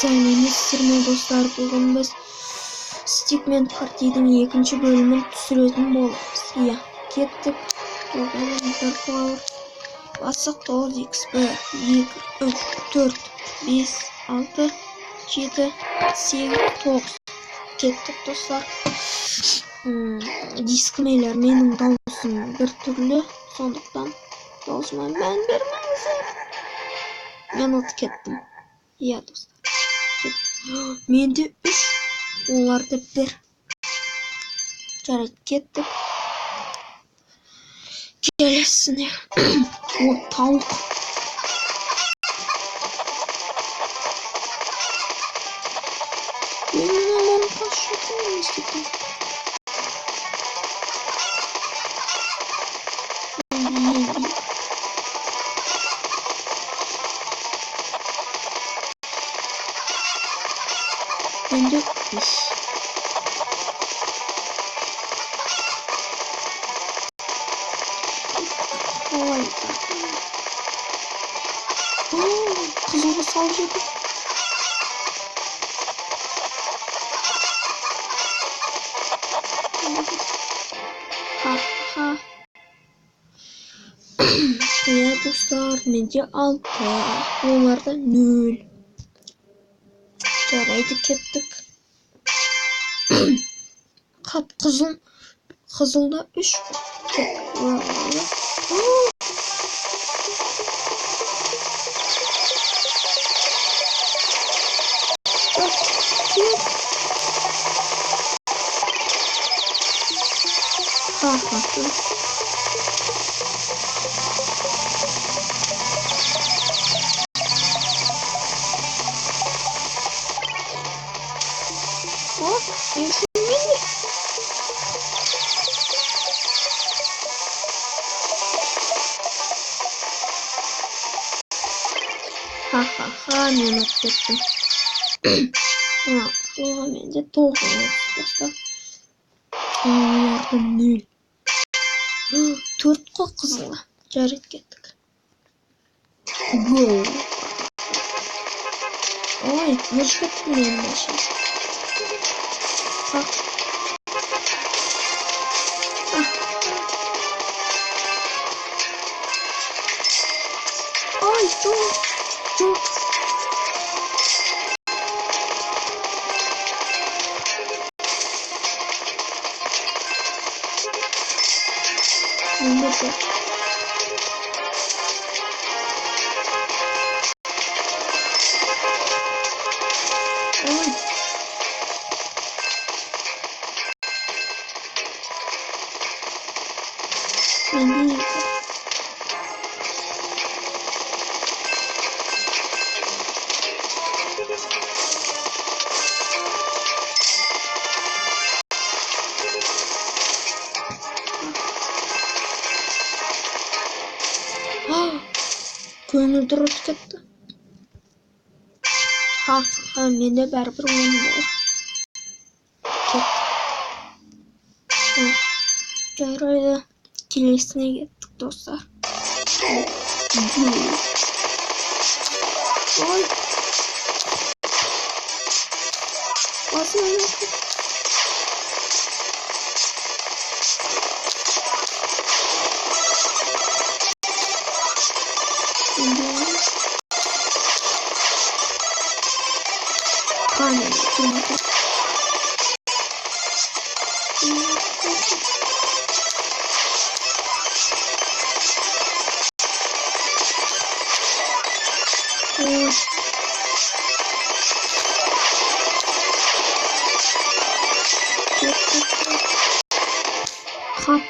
Сәлеметсіздер ме достар, бүгін біз Stickman Party'дің екінші бөлімін түсіретін боламыз. Иә, кеттік. Бір қуалыр. Басық 9 XP 2, 3, 4, 5, 6, 7, 8, 9. Кеттік достар. Дискмейлер менің дауысым бір түрлі, сондықтан даусыма мән бермеңіздер. Мен от кеттім. Иә достар. Менде 3, оларды 1. Жарайды, кеттік. Келесіне. О, тауық. Менің алам қашықын естетім. Менде 3. Ой, қызылға салып жеді. Ха-ха. Иә достар, менде 6, оларда 0. Жарайды, кеттік. Қап қызыл, қызылда 3. Ха-ха. О, инфильмини. Ха-ха-ха, мен от кеттім. Оға менде 9 достар. Оларды 0. 4 қой қызылы. Жарайды, кеттік. Гоу. Ой, ержгеттім мен машин. Ой, чу. Менде ой. Менде 2. Көңілдір от кетті. Ха-ха, менде бәрібір 10 бар. Кеттік. Жарайды, келесіне кеттік достар. Ой. Басын ойнатып. Камень, кемді. Қап.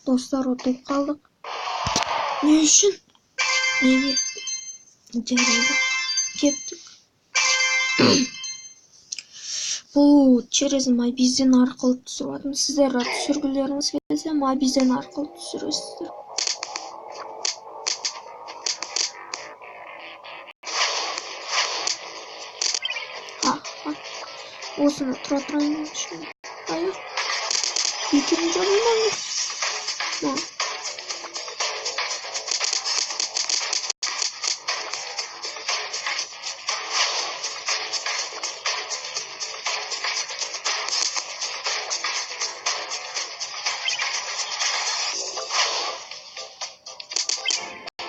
Достар, отып қалдық. Не үшін? Неге? Жарайды. Кеттік. Бұл через Мобизден арқылы түсіріп. Сіздер түсіргілеріңіз келсе, Мобизден арқылы түсіресіздер. Осыны тұра-тұрайын үшін. Аяқ. Екені жабылмаңыз.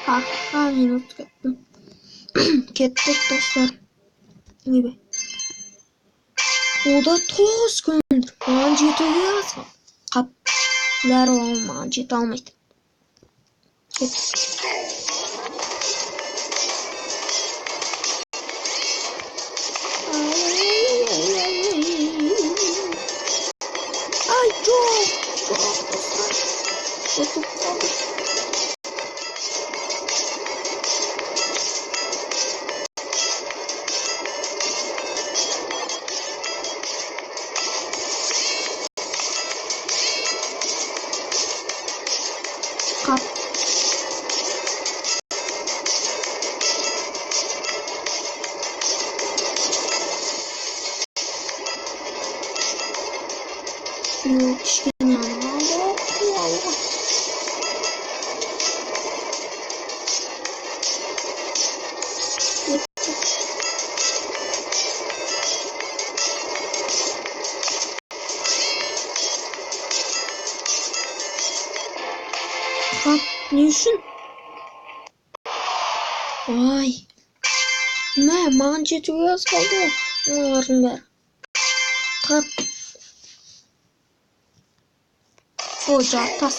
Мен ұтып кеттім. Кеттік достар. Ойбай. Ода 9 күндір. Маған жетуге аз қалды. Қап. Бәрі маған жете алмайды. Кеттік. Ай, жоқ достар. Ұтып қалдым. Қап. Yok, кішкене анаған қуалға. Қап, не үшін? Ай. Маған жетуге аз қалды ғой. Олардың бәрі. Қап. О, жартас.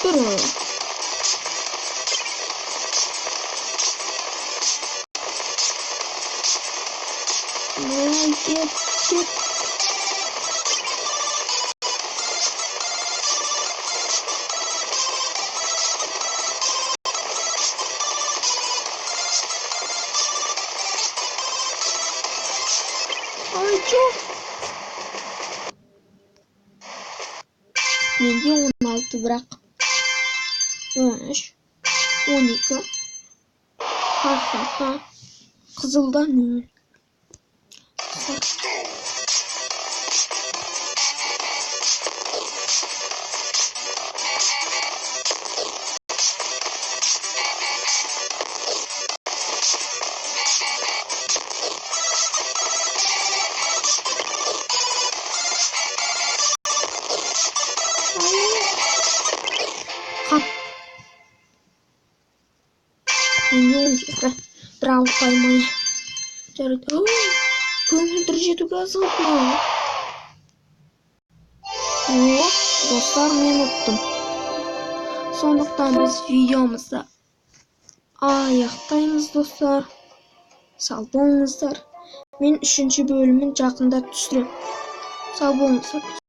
Бір ой. Кет. Ай, жоқ. Менде 16, бірақ 13, 12. Ха. Қызылда 0. Қап. Менде 17. Бір алып қаймай. Жарайды. Көңілдір жетуге аз қалды ма? Достар, мен ұттым. Сондықтан біз видеомызды аяқтаймыз достар. Сау болыңыздар. Мен 3-ші бөлімін жақында түсірем. Сау болыңыздар.